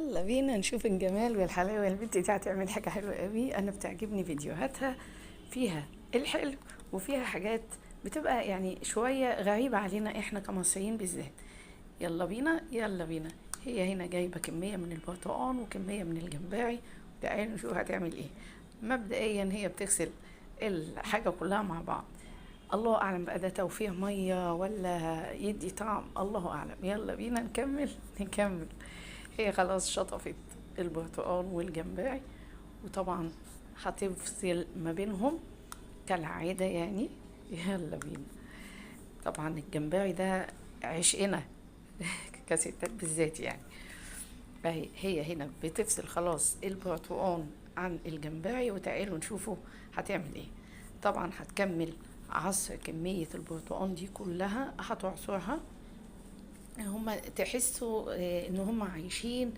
يلا بينا نشوف الجمال والحلاوة. البنت دي هتعمل حاجة حلوة قوي، انا بتعجبني فيديوهاتها، فيها الحلو وفيها حاجات بتبقى يعني شوية غريبة علينا احنا كمصريين بالذات. يلا بينا يلا بينا. هي هنا جايبة كمية من البرتقال وكمية من الجمبري، تعالوا نشوف هتعمل ايه. مبدئيا هي بتغسل الحاجة كلها مع بعض. الله اعلم بقى ده توفير ميه ولا يدي طعم، الله اعلم. يلا بينا نكمل. هي خلاص شطفت البرتقال والجمبري، وطبعا هتفصل ما بينهم كالعادة يعني. يلا بينا. طبعا الجمبري ده عشقنا كستات بالذات يعني. هي هنا بتفصل خلاص البرتقال عن الجمبري، وتعالوا نشوفوا هتعمل ايه. طبعا هتكمل عصر كمية البرتقال دي كلها، هتعصرها. هما تحسوا ان هما عايشين